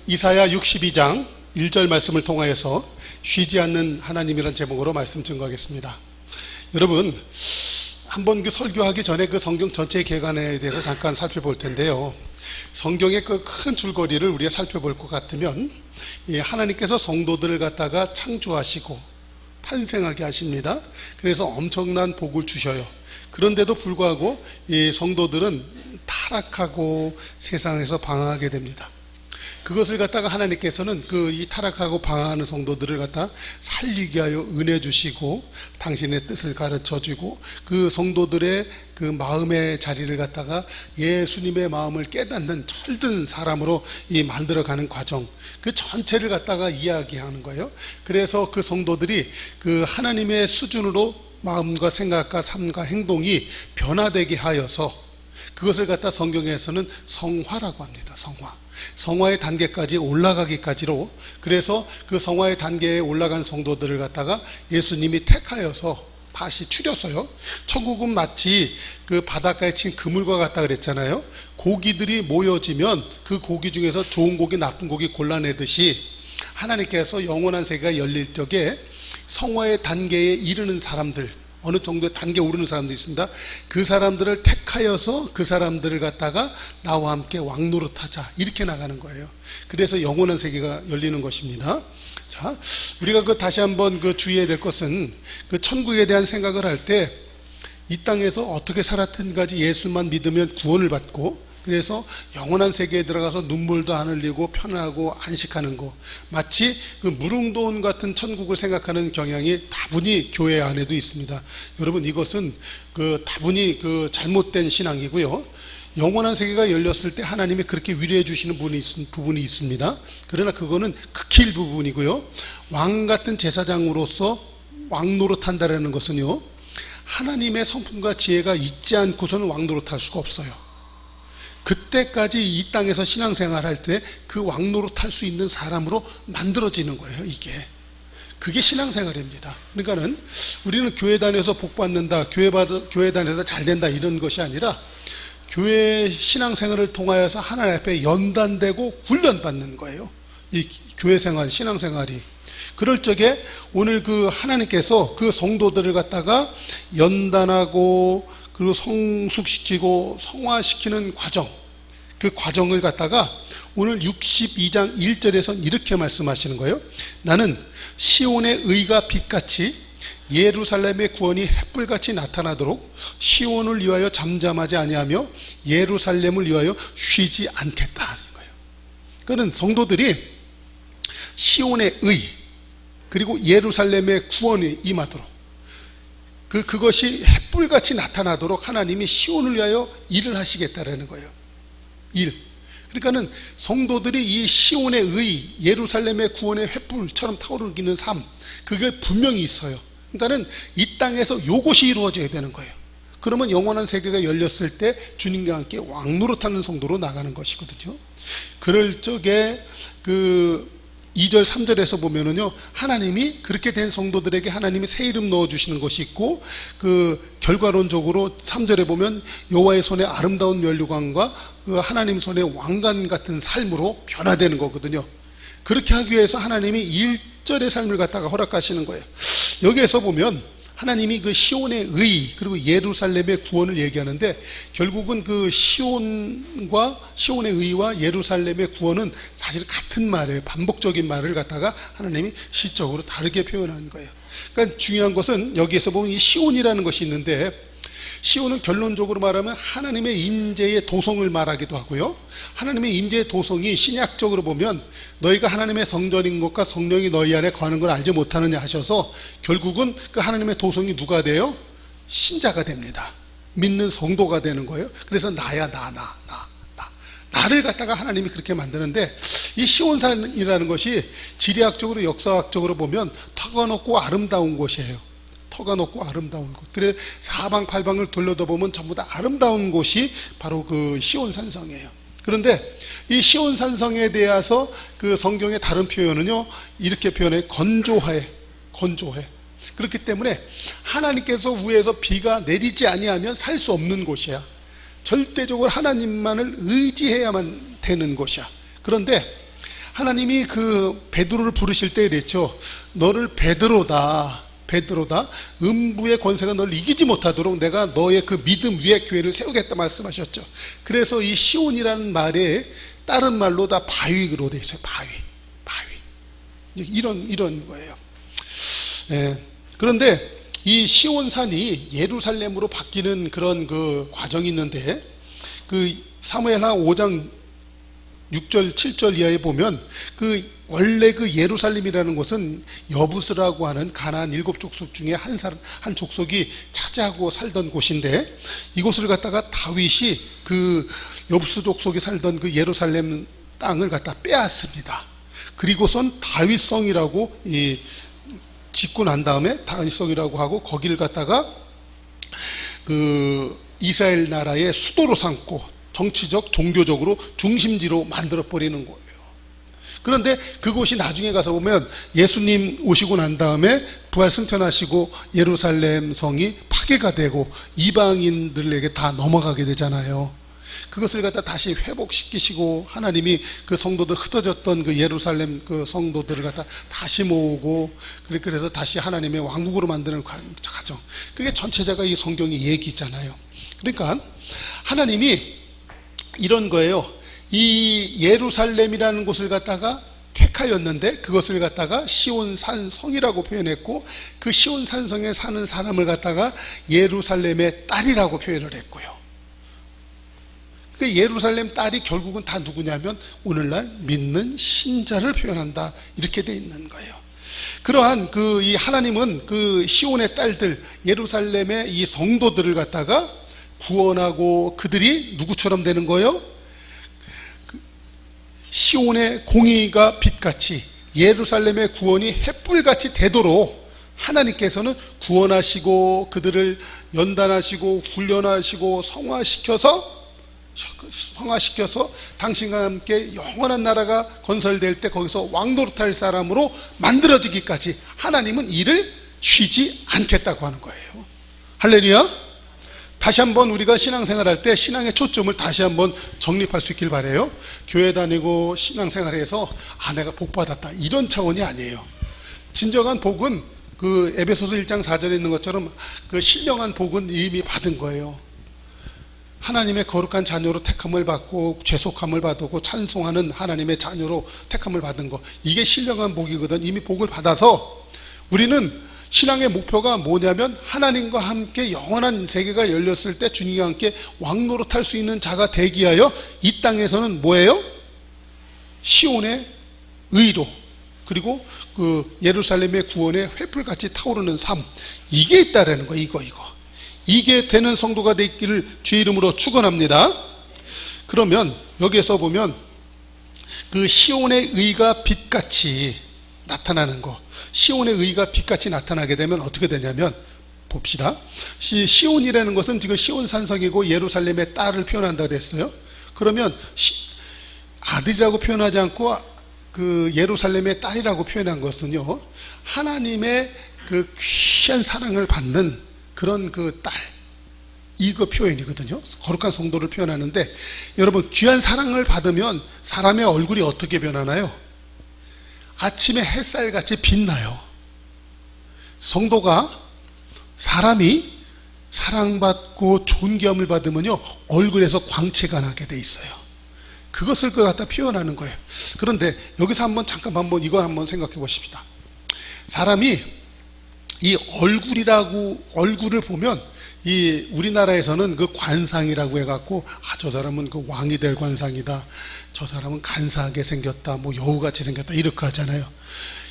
이사야 62장 1절 말씀을 통하여서 쉬지 않는 하나님이라는 제목으로 말씀 증거하겠습니다. 여러분, 한번 설교하기 전에 성경 전체의 개관에 대해서 잠깐 살펴볼 텐데요. 성경의 큰 줄거리를 우리가 살펴볼 것 같으면 하나님께서 성도들을 갖다가 창조하시고 탄생하게 하십니다. 그래서 엄청난 복을 주셔요. 그런데도 불구하고 이 성도들은 타락하고 세상에서 방황하게 됩니다. 그것을 갖다가 하나님께서는 이 타락하고 방황하는 성도들을 갖다 살리게 하여 은혜 주시고 당신의 뜻을 가르쳐 주고 그 성도들의 그 마음의 자리를 갖다가 예수님의 마음을 깨닫는 철든 사람으로 만들어가는 과정, 그 전체를 갖다가 이야기하는 거예요. 그래서 그 성도들이 그 하나님의 수준으로 마음과 생각과 삶과 행동이 변화되게 하여서 그것을 갖다 성경에서는 성화라고 합니다. 성화의 단계까지 올라가기까지로, 그래서 그 성화의 단계에 올라간 성도들을 갖다가 예수님이 택하여서 다시 추렸어요. 천국은 마치 그 바닷가에 친 그물과 같다 그랬잖아요. 고기들이 모여지면 그 고기 중에서 좋은 고기 나쁜 고기 골라내듯이 하나님께서 영원한 세계가 열릴 적에 성화의 단계에 이르는 사람들, 어느 정도의 단계에 오르는 사람들이 있습니다. 그 사람들을 택하여서 그 사람들을 갖다가 나와 함께 왕노릇하자, 이렇게 나가는 거예요. 그래서 영원한 세계가 열리는 것입니다. 자, 우리가 다시 한번 주의해야 될 것은 천국에 대한 생각을 할 때 이 땅에서 어떻게 살았든지 예수만 믿으면 구원을 받고, 그래서 영원한 세계에 들어가서 눈물도 안 흘리고 편하고 안식하는 거, 마치 무릉도원 같은 천국을 생각하는 경향이 다분히 교회 안에도 있습니다. 여러분, 이것은 다분히 잘못된 신앙이고요. 영원한 세계가 열렸을 때 하나님이 그렇게 위로해 주시는 부분이 있습니다. 그러나 그거는 극히 일부분이고요. 왕 같은 제사장으로서 왕노릇한다라는 것은요, 하나님의 성품과 지혜가 있지 않고서는 왕노릇할 수가 없어요. 그때까지 이 땅에서 신앙생활 할 때 그 왕노릇할 수 있는 사람으로 만들어지는 거예요. 그게 신앙생활입니다. 그러니까는 우리는 교회 다녀서 복 받는다, 교회 다녀서 잘 된다, 이런 것이 아니라 교회 신앙생활을 통하여서 하나님 앞에 연단되고 훈련받는 거예요. 이 교회 생활, 신앙생활이. 그럴 적에 오늘 하나님께서 그 성도들을 갖다가 연단하고 그리고 성숙시키고 성화시키는 과정, 그 과정을 갖다가 오늘 62장 1절에서 이렇게 말씀하시는 거예요. 나는 시온의 의가 빛같이 예루살렘의 구원이 햇불같이 나타나도록 시온을 위하여 잠잠하지 아니하며 예루살렘을 위하여 쉬지 않겠다 하는 거예요. 그는 성도들이 시온의 의 그리고 예루살렘의 구원이 임하도록, 그것이 햇불같이 나타나도록 하나님이 시온을 위하여 일을 하시겠다라는 거예요. 그러니까는 성도들이 이 시온의 의, 예루살렘의 구원의 햇불처럼 타오르는 삶, 그게 분명히 있어요. 그러니까는 이 땅에서 요것이 이루어져야 되는 거예요. 그러면 영원한 세계가 열렸을 때 주님과 함께 왕노릇하는 성도로 나가는 것이거든요. 그럴 적에 2절 3절에서 보면은요, 하나님이 그렇게 된 성도들에게 하나님이 새 이름 넣어주시는 것이 있고, 결과론적으로 3절에 보면 여호와의 손에 아름다운 면류관과 하나님 손에 왕관 같은 삶으로 변화되는 거거든요. 그렇게 하기 위해서 하나님이 1절의 삶을 갖다가 허락하시는 거예요. 여기에서 보면 하나님이 시온의 의 그리고 예루살렘의 구원을 얘기하는데, 결국은 시온의 의와 예루살렘의 구원은 사실 같은 말이에요. 반복적인 말을 갖다가 하나님이 시적으로 다르게 표현한 거예요. 그러니까 중요한 것은 여기에서 보면 이 시온이라는 것이 있는데, 시온은 결론적으로 말하면 하나님의 임재의 도성을 말하기도 하고요, 하나님의 임재의 도성이 신약적으로 보면 너희가 하나님의 성전인 것과 성령이 너희 안에 거하는 걸 알지 못하느냐 하셔서, 결국은 그 하나님의 도성이 누가 돼요? 신자가 됩니다. 믿는 성도가 되는 거예요. 그래서 나를 갖다가 하나님이 그렇게 만드는데, 이 시온산이라는 것이 지리학적으로 역사학적으로 보면 터가 높고 아름다운 곳이에요. 터가 높고 아름다운 곳. 그래 사방팔방을 둘러다보면 전부 다 아름다운 곳이 바로 시온산성이에요. 그런데 이 시온산성에 대해서 성경의 다른 표현은요, 이렇게 표현해. 건조해. 그렇기 때문에 하나님께서 위에서 비가 내리지 아니하면 살 수 없는 곳이야. 절대적으로 하나님만을 의지해야만 되는 곳이야. 그런데 하나님이 그 베드로를 부르실 때 이랬죠. 너를 베드로다. 음부의 권세가 너를 이기지 못하도록 내가 너의 그 믿음 위에 교회를 세우겠다 말씀하셨죠. 그래서 이 시온이라는 말에 다른 말로 다 바위로 되어 있어요. 바위. 이런 거예요. 예. 그런데 이 시온산이 예루살렘으로 바뀌는 그런 그 과정이 있는데, 그 사무엘하 5장 6절 7절 이하에 보면 원래 그 예루살렘이라는 곳은 여부스라고 하는 가나안 7족속 중에 한 족속이 차지하고 살던 곳인데, 이곳을 갖다가 다윗이 그 여부스 족속이 살던 그 예루살렘 땅을 갖다 빼앗습니다. 그리고선 다윗성이라고 짓고 난 다음에 다윗성이라고 하고, 거기를 갖다가 그 이스라엘 나라의 수도로 삼고 정치적, 종교적으로 중심지로 만들어버리는 거예요. 그런데 그곳이 나중에 가서 보면 예수님 오시고 난 다음에 부활 승천하시고 예루살렘 성이 파괴가 되고 이방인들에게 다 넘어가게 되잖아요. 그것을 갖다 다시 회복시키시고 하나님이 그 성도들, 흩어졌던 그 예루살렘 그 성도들을 갖다 다시 모으고, 그래서 다시 하나님의 왕국으로 만드는 과정. 그게 전체자가 이 성경의 얘기잖아요. 그러니까 하나님이 이런 거예요. 이 예루살렘이라는 곳을 갖다가 택하였는데 그것을 갖다가 시온산 성이라고 표현했고, 그 시온산 성에 사는 사람을 갖다가 예루살렘의 딸이라고 표현을 했고요. 그 예루살렘 딸이 결국은 다 누구냐면 오늘날 믿는 신자를 표현한다, 이렇게 돼 있는 거예요. 그러한 이 하나님은 그 시온의 딸들, 예루살렘의 이 성도들을 갖다가 구원하고, 그들이 누구처럼 되는 거예요? 시온의 공의가 빛같이, 예루살렘의 구원이 햇불같이 되도록 하나님께서는 구원하시고 그들을 연단하시고 훈련하시고 성화시켜서 당신과 함께 영원한 나라가 건설될 때 거기서 왕노릇할 사람으로 만들어지기까지 하나님은 일을 쉬지 않겠다고 하는 거예요. 할렐루야. 다시 한번 우리가 신앙생활할 때 신앙의 초점을 다시 한번 정립할 수 있길 바라요. 교회 다니고 신앙생활해서 내가 복 받았다, 이런 차원이 아니에요. 진정한 복은 그 에베소서 1장 4절에 있는 것처럼 그 신령한 복은 이미 받은 거예요. 하나님의 거룩한 자녀로 택함을 받고 죄속함을 받고 찬송하는 하나님의 자녀로 택함을 받은 거, 이게 신령한 복이거든. 이미 복을 받아서 우리는 신앙의 목표가 뭐냐면 하나님과 함께 영원한 세계가 열렸을 때 주님과 함께 왕노릇할 수 있는 자가 되기 위하여 이 땅에서는 뭐예요? 시온의 의로, 그리고 그 예루살렘의 구원의 횃불같이 타오르는 삶, 이게 있다라는 거예요. 이게 되는 성도가 되기를 주의 이름으로 축원합니다. 그러면 여기에서 보면 그 시온의 의가 빛같이 나타나는 거, 시온의 의가 빛같이 나타나게 되면 어떻게 되냐면, 봅시다. 시온이라는 것은 지금 시온 산성이고 예루살렘의 딸을 표현한다고 했어요. 그러면 아들이라고 표현하지 않고 그 예루살렘의 딸이라고 표현한 것은요, 하나님의 그 귀한 사랑을 받는 그런 그 딸, 이거 표현이거든요. 거룩한 성도를 표현하는데, 여러분 귀한 사랑을 받으면 사람의 얼굴이 어떻게 변하나요? 아침에 햇살같이 빛나요. 성도가, 사람이 사랑받고 존귀함을 받으면요 얼굴에서 광채가 나게 돼 있어요. 그것을 그 갖다 표현하는 거예요. 그런데 여기서 잠깐 이걸 한번 생각해 보십시다. 사람이 이 얼굴을 보면, 이 우리나라에서는 그 관상이라고 해갖고 저 사람은 그 왕이 될 관상이다, 저 사람은 간사하게 생겼다, 뭐 여우같이 생겼다, 이렇게 하잖아요.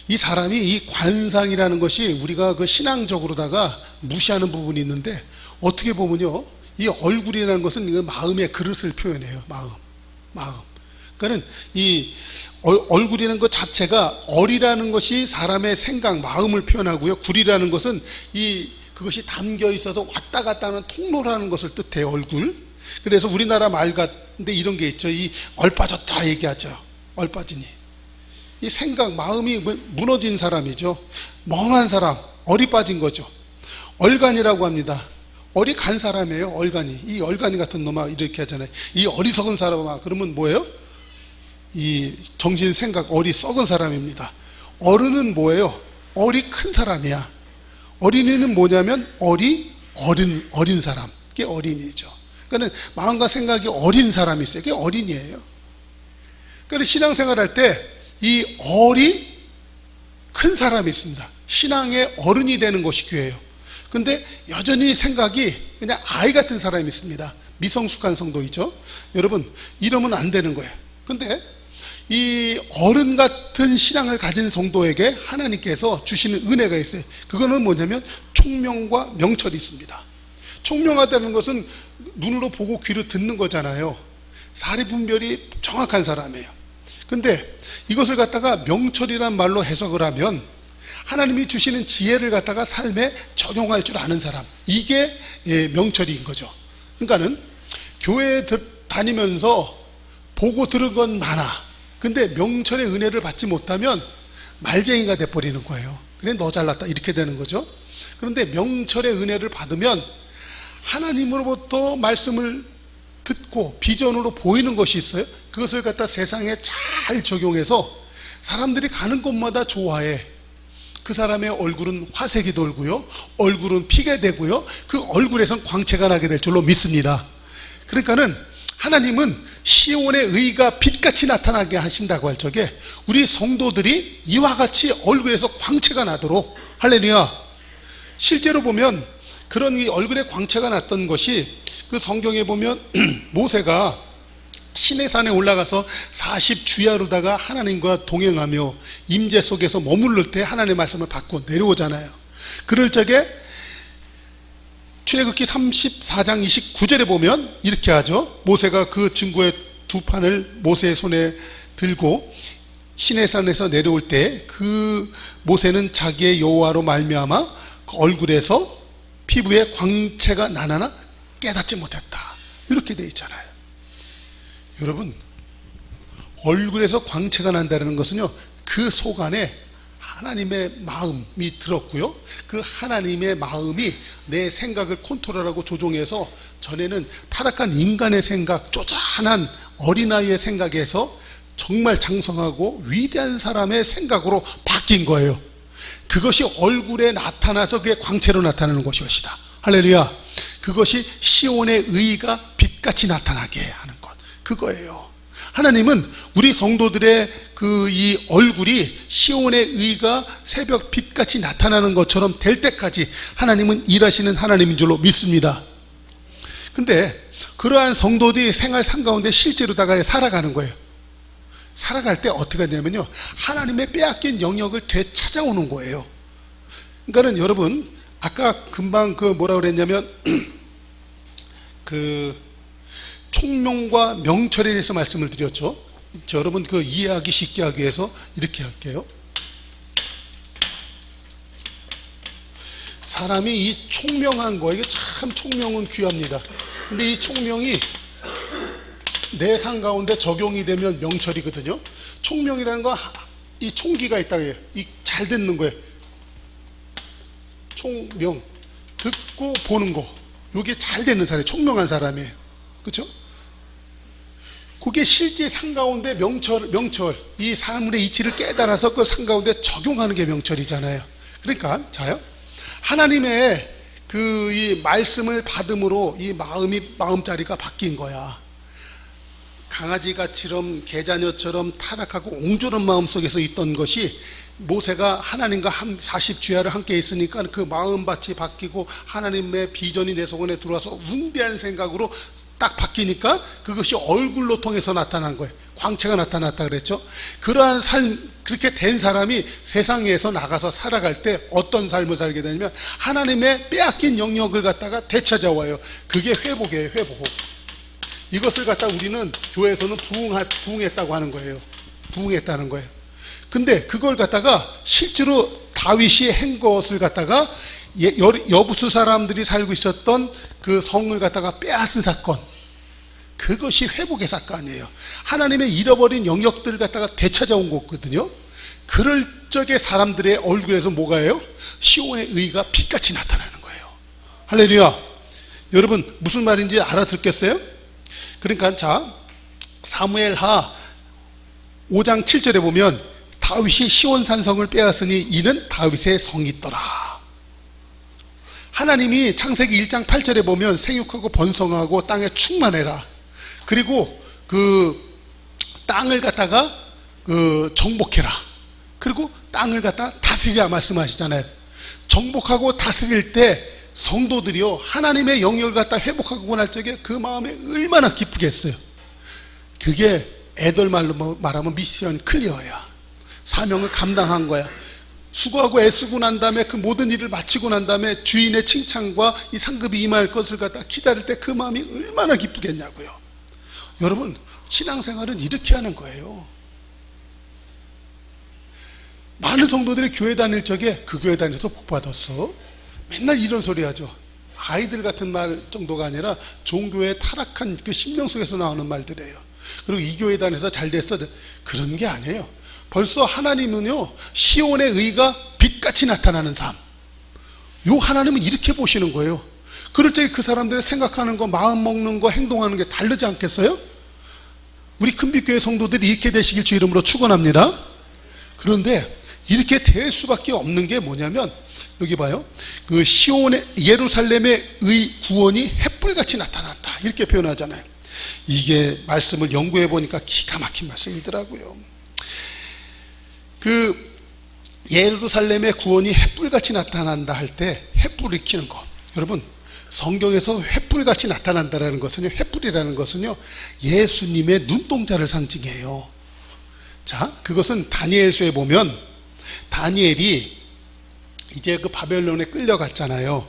이 사람이 이 관상이라는 것이 우리가 그 신앙적으로다가 무시하는 부분이 있는데, 어떻게 보면요 이 얼굴이라는 것은 그 마음의 그릇을 표현해요. 마음. 그러니까 이 얼굴이라는 것 자체가, 얼이라는 것이 사람의 생각, 마음을 표현하고요, 굴이라는 것은 그것이 담겨 있어서 왔다 갔다 하는 통로라는 것을 뜻해요, 얼굴. 그래서 우리나라 말 같은데 이런 게 있죠. 이 얼빠졌다 얘기하죠. 얼빠지니. 이 생각, 마음이 무너진 사람이죠. 멍한 사람, 얼이 빠진 거죠. 얼간이라고 합니다. 얼이 간 사람이에요, 얼간이. 이 얼간이 같은 놈아, 이렇게 하잖아요. 이 어리석은 사람아, 그러면 뭐예요? 이 정신 생각 어리 썩은 사람입니다. 어른은 뭐예요? 어리 큰 사람이야. 어린이는 뭐냐면 어린 사람. 그게 어린이죠. 그러니까 마음과 생각이 어린 사람이 있어요. 그게 어린이에요. 그러니까 신앙생활 할 때 이 큰 사람이 있습니다. 신앙의 어른이 되는 것이 귀해요. 근데 여전히 생각이 그냥 아이 같은 사람이 있습니다. 미성숙한 성도이죠. 여러분, 이러면 안 되는 거예요. 근데 이 어른 같은 신앙을 가진 성도에게 하나님께서 주시는 은혜가 있어요. 그거는 뭐냐면 총명과 명철이 있습니다. 총명하다는 것은 눈으로 보고 귀로 듣는 거잖아요. 사리분별이 정확한 사람이에요. 근데 이것을 갖다가 명철이란 말로 해석을 하면 하나님이 주시는 지혜를 갖다가 삶에 적용할 줄 아는 사람, 이게 명철인 거죠. 그러니까는 교회에 다니면서 보고 들은 건 많아. 근데 명철의 은혜를 받지 못하면 말쟁이가 돼버리는 거예요. 그래, 너 잘났다 이렇게 되는 거죠. 그런데 명철의 은혜를 받으면 하나님으로부터 말씀을 듣고 비전으로 보이는 것이 있어요. 그것을 갖다 세상에 잘 적용해서 사람들이 가는 곳마다 좋아해. 그 사람의 얼굴은 화색이 돌고요, 얼굴은 피게 되고요, 그 얼굴에선 광채가 나게 될 줄로 믿습니다. 그러니까는 하나님은 시온의 의가 빛같이 나타나게 하신다고 할 적에 우리 성도들이 이와 같이 얼굴에서 광채가 나도록, 할렐루야. 실제로 보면 그런 이 얼굴에 광채가 났던 것이 그 성경에 보면 모세가 시내산에 올라가서 40주야로다가 하나님과 동행하며 임재 속에서 머무를 때 하나님의 말씀을 받고 내려오잖아요. 그럴 적에 출애굽기 34장 29절에 보면 이렇게 하죠. 모세가 그 증거의 두 판을 모세의 손에 들고 시내산에서 내려올 때 그 모세는 자기의 여호와로 말미암아 그 얼굴에서 피부에 광채가 나나 깨닫지 못했다. 이렇게 돼 있잖아요. 여러분, 얼굴에서 광채가 난다는 것은요, 그 속 안에 하나님의 마음이 들었고요, 그 하나님의 마음이 내 생각을 컨트롤하고 조종해서 전에는 타락한 인간의 생각, 쪼잔한 어린아이의 생각에서 정말 장성하고 위대한 사람의 생각으로 바뀐 거예요. 그것이 얼굴에 나타나서 그게 광채로 나타나는 것이었다. 할렐루야. 그것이 시온의 의가 빛같이 나타나게 하는 것, 그거예요. 하나님은 우리 성도들의 그 이 얼굴이 시온의 의가 새벽 빛같이 나타나는 것처럼 될 때까지 하나님은 일하시는 하나님인 줄로 믿습니다. 근데 그러한 성도들이 생활 삶 가운데 실제로다가 살아가는 거예요. 살아갈 때 어떻게 되냐면요, 하나님의 빼앗긴 영역을 되찾아오는 거예요. 그러니까는 여러분, 아까 금방 그 뭐라 그랬냐면 그 총명과 명철에 대해서 말씀을 드렸죠. 여러분 그 이해하기 쉽게 하기 위해서 이렇게 할게요. 사람이 이 총명한 거, 이게 참 총명은 귀합니다. 근데 이 총명이 내 삶 가운데 적용이 되면 명철이거든요. 총명이라는 거, 이 총기가 있다고 해요. 이 잘 듣는 거예요. 총명, 듣고 보는 거, 이게 잘 되는 사람이 총명한 사람이에요. 그렇죠? 그게 실제 삶 가운데 명철, 이 사물의 이치를 깨달아서 그 삶 가운데 적용하는 게 명철이잖아요. 그러니까 자요, 하나님의 그 이 말씀을 받음으로 이 마음자리가 바뀐 거야. 강아지가처럼 개자녀처럼 타락하고 옹졸한 마음 속에서 있던 것이 모세가 하나님과 40주야를 함께 있으니까 그 마음밭이 바뀌고 하나님의 비전이 내 속에 들어와서 웅대한 생각으로 딱 바뀌니까 그것이 얼굴로 통해서 나타난 거예요. 광채가 나타났다 그랬죠. 그러한 삶, 그렇게 된 사람이 세상에서 나가서 살아갈 때 어떤 삶을 살게 되냐면 하나님의 빼앗긴 영역을 갖다가 되찾아와요. 그게 회복이에요. 회복. 이것을 갖다 우리는 교회에서는 부흥했다고 하는 거예요. 부흥했다는 거예요. 근데 그걸 갖다가 실제로 다윗이 한 것을 갖다가 여부수 사람들이 살고 있었던 그 성을 갖다가 빼앗은 사건, 그것이 회복의 사건이에요. 하나님의 잃어버린 영역들을 갖다가 되찾아온 거거든요. 그럴 적에 사람들의 얼굴에서 뭐가요? 시온의 의가 빛같이 나타나는 거예요. 할렐루야. 여러분 무슨 말인지 알아듣겠어요? 그러니까 자, 사무엘하 5장 7절에 보면 다윗이 시온산성을 빼앗으니 이는 다윗의 성이더라. 하나님이 창세기 1장 8절에 보면 생육하고 번성하고 땅에 충만해라. 그리고 그 땅을 갖다가 정복해라. 그리고 땅을 갖다 다스리라 말씀하시잖아요. 정복하고 다스릴 때 성도들이요 하나님의 영역을 갖다 회복하고 날 적에 그 마음에 얼마나 기쁘겠어요. 그게 애들 말로 말하면 미션 클리어야. 사명을 감당한 거야. 수고하고 애쓰고 난 다음에 그 모든 일을 마치고 난 다음에 주인의 칭찬과 이 상급이 임할 것을 갖다 기다릴 때 그 마음이 얼마나 기쁘겠냐고요. 여러분, 신앙생활은 이렇게 하는 거예요. 많은 성도들이 교회 다닐 적에 그 교회 다녀서 복 받았어. 맨날 이런 소리 하죠. 아이들 같은 말 정도가 아니라 종교의 타락한 그 심령 속에서 나오는 말들이에요. 그리고 이 교회 다녀서 잘 됐어. 그런 게 아니에요. 벌써 하나님은요 시온의 의가 빛같이 나타나는 삶, 요 하나님은 이렇게 보시는 거예요. 그럴 적에 그 사람들이 생각하는 거, 마음 먹는 거, 행동하는 게 다르지 않겠어요? 우리 큰빛교회 성도들이 이렇게 되시길 주 이름으로 축원합니다. 그런데 이렇게 될 수밖에 없는 게 뭐냐면 여기 봐요. 그 시온의 예루살렘의 의 구원이 햇불같이 나타났다 이렇게 표현하잖아요. 이게 말씀을 연구해 보니까 기가 막힌 말씀이더라고요. 그 예루살렘의 구원이 햇불같이 나타난다 할 때 햇불을 키는 거, 여러분 성경에서 햇불같이 나타난다라는 것은요, 햇불이라는 것은요 예수님의 눈동자를 상징해요. 자, 그것은 다니엘서에 보면 다니엘이 이제 그 바벨론에 끌려갔잖아요.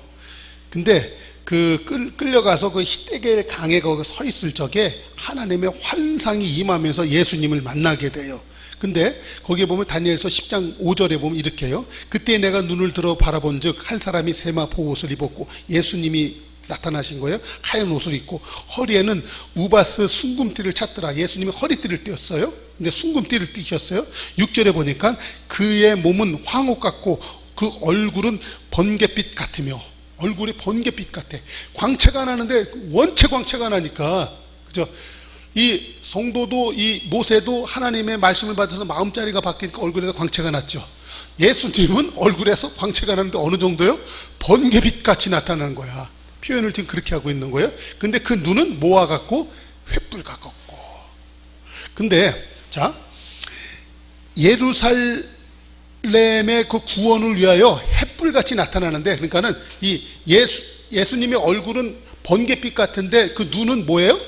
근데 그 끌려가서 그 히데겔 강에 거기 서 있을 적에 하나님의 환상이 임하면서 예수님을 만나게 돼요. 근데 거기에 보면 다니엘서 10장 5절에 보면 이렇게 해요. 그때 내가 눈을 들어 바라본 즉 한 사람이 세마포 옷을 입었고, 예수님이 나타나신 거예요. 하얀 옷을 입고 허리에는 우바스 순금띠를 찼더라. 예수님이 허리띠를 띄었어요. 근데 순금띠를 띄셨어요. 6절에 보니까 그의 몸은 황옥 같고 그 얼굴은 번갯빛 같으며, 얼굴이 번갯빛 같아. 광채가 나는데 원체 광채가 나니까, 그죠? 이 성도도 이 모세도 하나님의 말씀을 받아서 마음자리가 바뀌니까 얼굴에서 광채가 났죠. 예수님은 얼굴에서 광채가 나는데 어느 정도요? 번개빛 같이 나타나는 거야. 표현을 지금 그렇게 하고 있는 거예요. 근데 그 눈은 뭐와 같고? 횃불 같고. 근데 자, 예루살렘의 그 구원을 위하여 횃불 같이 나타나는데, 그러니까는 이 예수님의 얼굴은 번개빛 같은데 그 눈은 뭐예요?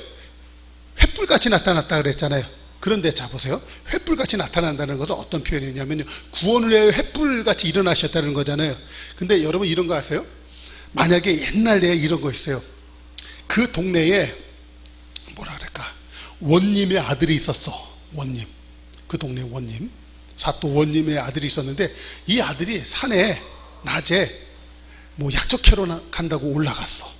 횃불같이 나타났다 그랬잖아요. 그런데 자 보세요. 횃불같이 나타난다는 것은 어떤 표현이냐면요, 구원을 위하여 횃불같이 일어나셨다는 거잖아요. 근데 여러분 이런 거 아세요? 만약에 옛날에 이런 거 있어요. 그 동네에 뭐라 그럴까, 원님의 아들이 있었어. 원님, 그 동네 원님, 사또 원님의 아들이 있었는데 이 아들이 산에 낮에 뭐 약초 캐러 간다고 올라갔어.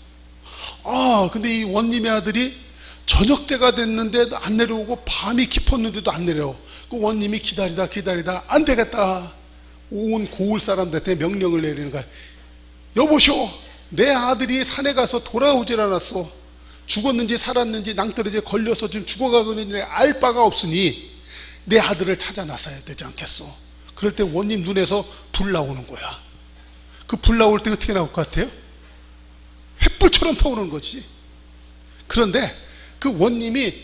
근데 이 원님의 아들이 저녁 때가 됐는데도 안 내려오고 밤이 깊었는데도 안 내려오. 그 원님이 기다리다 안 되겠다. 온 고을 사람들한테 명령을 내리는 거야. 여보시오, 내 아들이 산에 가서 돌아오질 않았어. 죽었는지 살았는지 낭떠러지에 걸려서 지금 죽어가고 있는데 알 바가 없으니 내 아들을 찾아 나서야 되지 않겠어. 그럴 때 원님 눈에서 불 나오는 거야. 그 불 나올 때 어떻게 나올 것 같아요? 횃불처럼 타오르는 거지. 그런데 그 원님이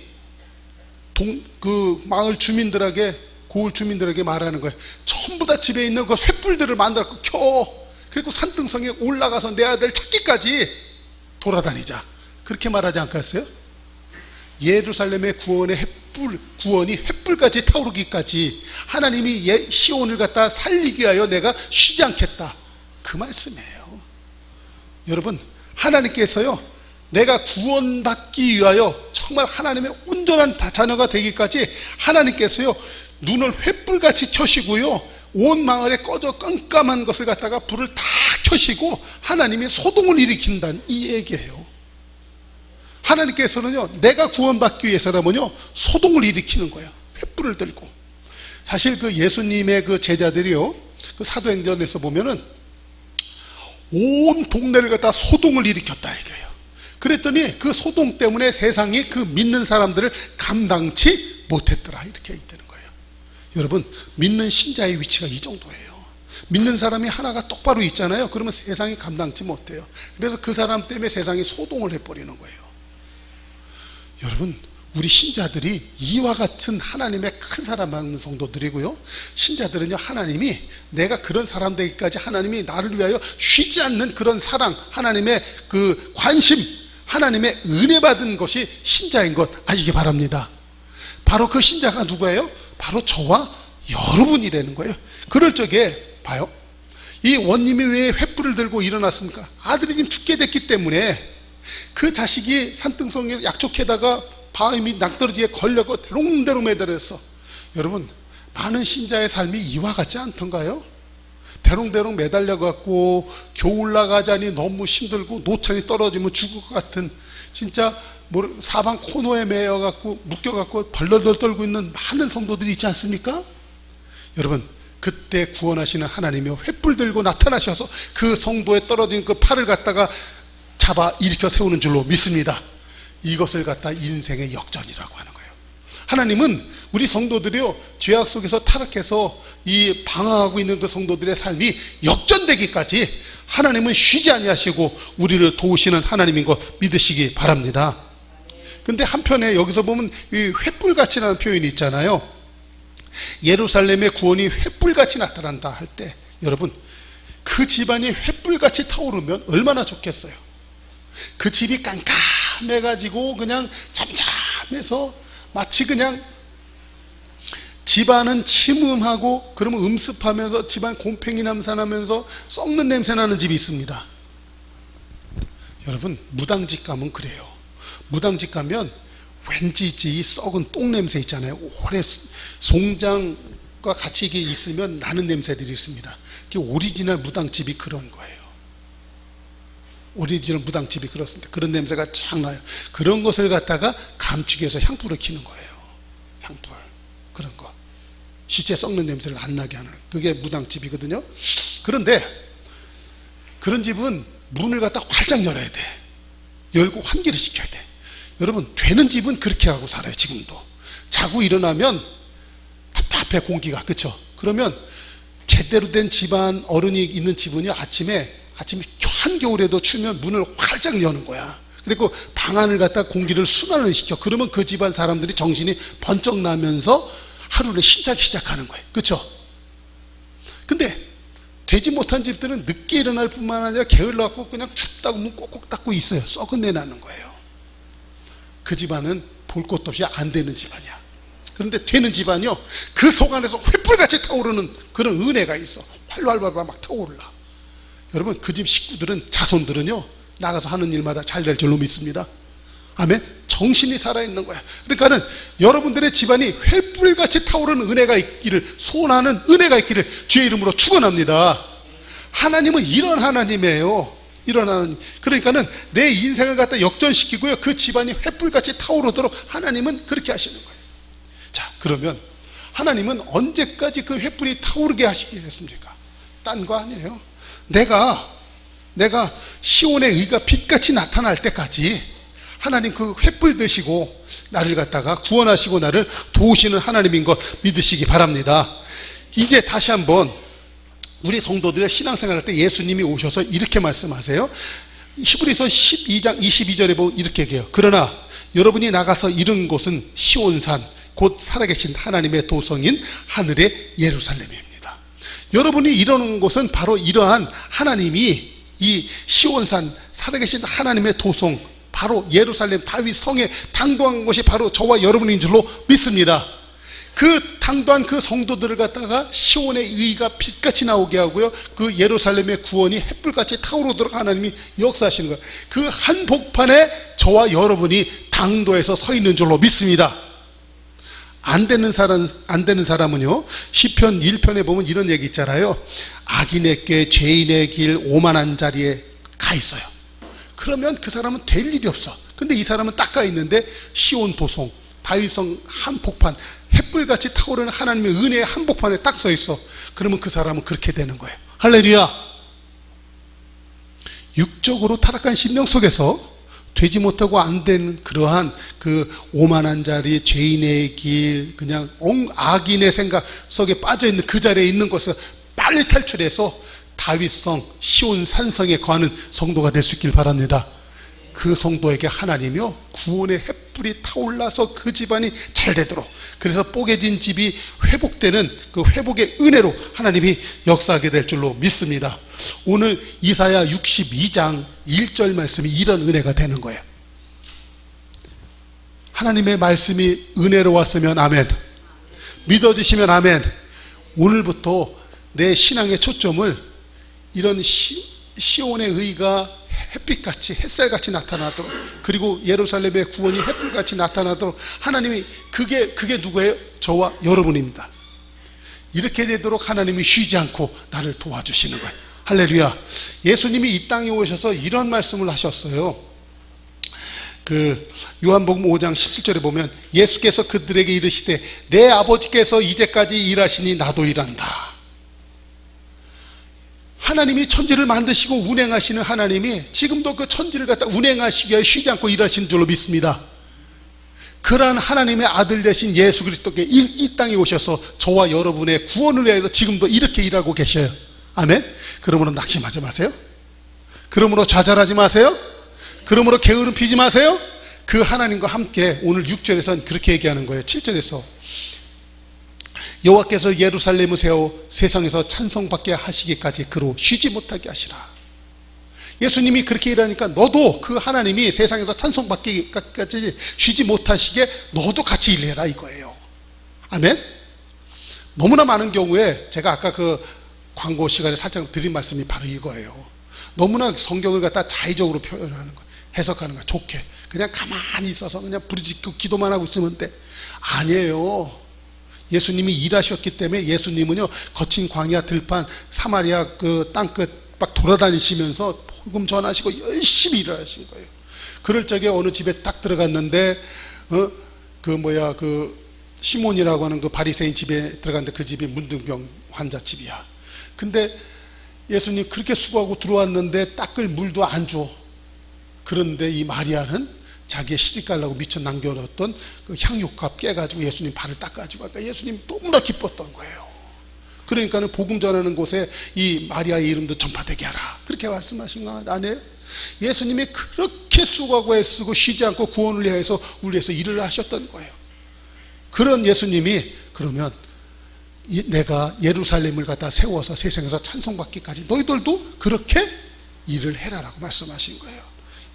그 마을 주민들에게, 고을 주민들에게 말하는 거예요. 전부 다 집에 있는 그 횃불들을 만들고 켜. 그리고 산등성에 올라가서 내 아들 찾기까지 돌아다니자. 그렇게 말하지 않겠어요? 예루살렘의 구원이 횃불까지 타오르기까지 하나님이 시온을 갖다 살리기 위하여 내가 쉬지 않겠다. 그 말씀이에요. 여러분, 하나님께서요, 내가 구원받기 위하여 정말 하나님의 온전한 자녀가 되기까지 하나님께서요 눈을 횃불같이 켜시고요, 온 마을에 꺼져 깜깜한 것을 갖다가 불을 다 켜시고 하나님이 소동을 일으킨다는 이 얘기예요. 하나님께서는요 내가 구원받기 위해서라면요 소동을 일으키는 거예요. 횃불을 들고. 사실 그 예수님의 그 제자들이요, 그 사도행전에서 보면은 온 동네를 갖다 소동을 일으켰다 이거예요. 그랬더니 그 소동 때문에 세상이 그 믿는 사람들을 감당치 못했더라 이렇게 있다는 거예요. 여러분, 믿는 신자의 위치가 이 정도예요. 믿는 사람이 하나가 똑바로 있잖아요. 그러면 세상이 감당치 못해요. 그래서 그 사람 때문에 세상이 소동을 해버리는 거예요. 여러분, 우리 신자들이 이와 같은 하나님의 큰 사랑 받는 성도들이고요, 신자들은요, 하나님이 내가 그런 사람 되기까지 하나님이 나를 위하여 쉬지 않는 그런 사랑, 하나님의 그 관심, 하나님의 은혜 받은 것이 신자인 것 아시기 바랍니다. 바로 그 신자가 누구예요? 바로 저와 여러분이라는 거예요. 그럴 적에 봐요, 이 원님이 왜 횃불을 들고 일어났습니까? 아들이 지금 죽게 됐기 때문에 그 자식이 산등성에 약촉해다가 바위 낭떠러지에 걸려고 대롱대롱 매달렸어. 여러분, 많은 신자의 삶이 이와 같지 않던가요? 대롱대롱 매달려갖고 겨울 나가자니 너무 힘들고 노천이 떨어지면 죽을 것 같은, 진짜 사방 코너에 매여갖고 묶여갖고 벌벌벌 떨고 있는 많은 성도들이 있지 않습니까? 여러분, 그때 구원하시는 하나님이 횃불 들고 나타나셔서 그 성도에 떨어진 그 팔을 갖다가 잡아 일으켜 세우는 줄로 믿습니다. 이것을 갖다 인생의 역전이라고 하는 거예요. 하나님은 우리 성도들이요, 죄악 속에서 타락해서 이 방황하고 있는 그 성도들의 삶이 역전되기까지 하나님은 쉬지 아니하시고 우리를 도우시는 하나님인 것 믿으시기 바랍니다. 근데 한편에 여기서 보면 이 횃불같이라는 표현이 있잖아요. 예루살렘의 구원이 횃불같이 나타난다 할 때, 여러분, 그 집안이 횃불같이 타오르면 얼마나 좋겠어요. 그 집이 깜깜해가지고 그냥 잠잠해서 마치 그냥 집안은 침음하고 그러면 음습하면서 집안 곰팡이 냄새 나면서 썩는 냄새 나는 집이 있습니다. 여러분, 무당집 가면 그래요. 무당집 가면 왠지 이 썩은 똥 냄새 있잖아요. 오래 송장과 같이 이게 있으면 나는 냄새들이 있습니다. 오리지널 무당집이 그런 거예요. 오리지널 무당집이 그렇습니다. 그런 냄새가 쫙 나요. 그런 것을 갖다가 감추기 위해서 향불을 켜는 거예요. 향불, 그런 거, 시체 썩는 냄새를 안 나게 하는, 그게 무당집이거든요. 그런데 그런 집은 문을 갖다 활짝 열어야 돼. 열고 환기를 시켜야 돼. 여러분, 되는 집은 그렇게 하고 살아요. 지금도 자고 일어나면 답답해, 공기가. 그렇죠? 그러면 제대로 된 집안, 어른이 있는 집은요, 아침에 한겨울에도 추면 문을 활짝 여는 거야. 그리고 방 안을 갖다 공기를 순환을 시켜. 그러면 그 집안 사람들이 정신이 번쩍 나면서 하루를 시작하는 거예요. 그렇죠? 근데 되지 못한 집들은 늦게 일어날 뿐만 아니라 게을러갖고 그냥 춥다고 문 꼭꼭 닫고 있어요. 썩은 내 나는 거예요. 그 집안은 볼 것도 없이 안 되는 집안이야. 그런데 되는 집안이요, 그 속 안에서 횃불같이 타오르는 그런 은혜가 있어. 활활활 막 타오르라. 여러분, 그 집 식구들은, 자손들은요, 나가서 하는 일마다 잘 될 줄로 믿습니다. 아멘. 정신이 살아있는 거야. 그러니까는 여러분들의 집안이 횃불같이 타오르는 은혜가 있기를, 소원하는 은혜가 있기를 주의 이름으로 축원합니다. 하나님은 이런 하나님이에요. 이런 하나님. 그러니까는 내 인생을 갖다 역전시키고요, 그 집안이 횃불같이 타오르도록 하나님은 그렇게 하시는 거예요. 자, 그러면 하나님은 언제까지 그 횃불이 타오르게 하시겠습니까? 딴 거 아니에요. 내가 시온의 의가 빛같이 나타날 때까지 하나님 그 횃불 드시고 나를 갖다가 구원하시고 나를 도우시는 하나님인 것 믿으시기 바랍니다. 이제 다시 한번 우리 성도들의 신앙생활 할 때 예수님이 오셔서 이렇게 말씀하세요. 히브리서 12장 22절에 보면 이렇게 얘기해요. 그러나 여러분이 나가서 이른 곳은 시온산, 곧 살아계신 하나님의 도성인 하늘의 예루살렘입니다. 여러분이 이러는 곳은 바로 이러한 하나님이 이 시온산, 살아계신 하나님의 도성, 바로 예루살렘 다윗 성에 당도한 것이 바로 저와 여러분인 줄로 믿습니다. 그 당도한 그 성도들을 갖다가 시온의 의가 빛같이 나오게 하고요, 그 예루살렘의 구원이 햇불같이 타오르도록 하나님이 역사하시는 거예요. 그 한복판에 저와 여러분이 당도해서 서 있는 줄로 믿습니다. 안 되는 사람은요, 시편 1편에 보면 이런 얘기 있잖아요. 악인의 꾀, 죄인의 길, 오만한 자리에 가 있어요. 그러면 그 사람은 될 일이 없어. 근데 이 사람은 딱 가 있는데 시온 도성, 다윗성 한복판, 햇불같이 타오르는 하나님의 은혜의 한복판에 딱 서 있어. 그러면 그 사람은 그렇게 되는 거예요. 할렐루야. 육적으로 타락한 심령 속에서 되지 못하고 안 된 그러한 그 오만한 자리, 죄인의 길, 그냥 악인의 생각 속에 빠져있는 그 자리에 있는 것을 빨리 탈출해서 다윗성, 시온 산성에 거하는 성도가 될 수 있길 바랍니다. 그 성도에게 하나님이요 구원의 횃불이 타올라서 그 집안이 잘 되도록, 그래서 뽀개진 집이 회복되는 그 회복의 은혜로 하나님이 역사하게 될 줄로 믿습니다. 오늘 이사야 62장 1절 말씀이 이런 은혜가 되는 거예요. 하나님의 말씀이 은혜로 왔으면 아멘, 믿어지시면 아멘. 오늘부터 내 신앙의 초점을 이런 시온의 의가 햇빛같이, 햇살같이 나타나도록, 그리고 예루살렘의 구원이 햇불같이 나타나도록 하나님이, 그게 누구예요? 저와 여러분입니다. 이렇게 되도록 하나님이 쉬지 않고 나를 도와주시는 거예요. 할렐루야. 예수님이 이 땅에 오셔서 이런 말씀을 하셨어요. 그 요한복음 5장 17절에 보면 예수께서 그들에게 이르시되 내 아버지께서 이제까지 일하시니 나도 일한다. 하나님이 천지를 만드시고 운행하시는 하나님이 지금도 그 천지를 갖다 운행하시기 위해 쉬지 않고 일하시는 줄로 믿습니다. 그러한 하나님의 아들 되신 예수 그리스도께 이 땅에 오셔서 저와 여러분의 구원을 위해서 지금도 이렇게 일하고 계셔요. 아멘. 그러므로 낙심하지 마세요. 그러므로 좌절하지 마세요. 그러므로 게으름 피지 마세요. 그 하나님과 함께 오늘 6절에서는 그렇게 얘기하는 거예요. 7절에서 여호와께서 예루살렘을 세워 세상에서 찬송받게 하시기까지 그로 쉬지 못하게 하시라. 예수님이 그렇게 일하니까 너도 그 하나님이 세상에서 찬송받기까지 쉬지 못하시게 너도 같이 일해라 이거예요. 아멘. 너무나 많은 경우에 제가 아까 그 광고 시간에 살짝 드린 말씀이 바로 이거예요. 너무나 성경을 갖다 자의적으로 표현하는 거, 해석하는 거, 좋게 그냥 가만히 있어서 그냥 부르짖고 기도만 하고 있으면 돼. 아니에요. 예수님이 일하셨기 때문에 예수님은요 거친 광야 들판 사마리아 그 땅끝 막 돌아다니시면서 복음 전하시고 열심히 일을 하신 거예요. 그럴 적에 어느 집에 딱 들어갔는데 그 시몬이라고 하는 그 바리새인 집에 들어갔는데 그 집이 문둥병 환자 집이야. 근데 예수님 그렇게 수고하고 들어왔는데 닦을 물도 안 줘. 그런데 이 마리아는 자기의 시집가려고 미처 남겨놓았던 그 향유값 깨가지고 예수님 발을 닦아가지고 아까 예수님 너무나 기뻤던 거예요. 그러니까는 복음 전하는 곳에 이 마리아의 이름도 전파되게 하라. 그렇게 말씀하신 거 아니에요? 예수님이 그렇게 수고하고 애쓰고 쉬지 않고 구원을 위해서 우리 위해서 일을 하셨던 거예요. 그런 예수님이 그러면 내가 예루살렘을 갖다 세워서 세상에서 찬송받기까지 너희들도 그렇게 일을 해라라고 말씀하신 거예요.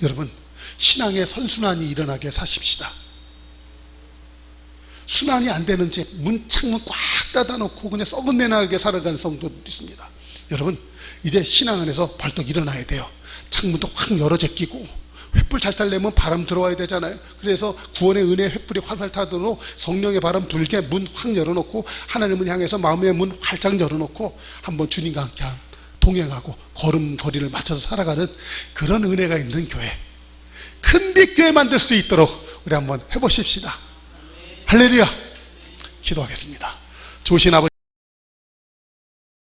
여러분, 신앙의 선순환이 일어나게 사십시다. 순환이 안 되는 제 창문 꽉 닫아놓고 그냥 썩은 내나게 살아가는 성도도 있습니다. 여러분, 이제 신앙 안에서 벌떡 일어나야 돼요. 창문도 확 열어 제끼고 횃불 잘 타려면 바람 들어와야 되잖아요. 그래서 구원의 은혜 횃불이 활활 타도록 성령의 바람 불게 문 확 열어놓고 하나님을 향해서 마음의 문 활짝 열어놓고 한번 주님과 함께 동행하고 걸음걸이를 맞춰서 살아가는 그런 은혜가 있는 교회, 큰빛교회 만들 수 있도록 우리 한번 해보십시다. 할렐루야. 기도하겠습니다. 좋으신 아버지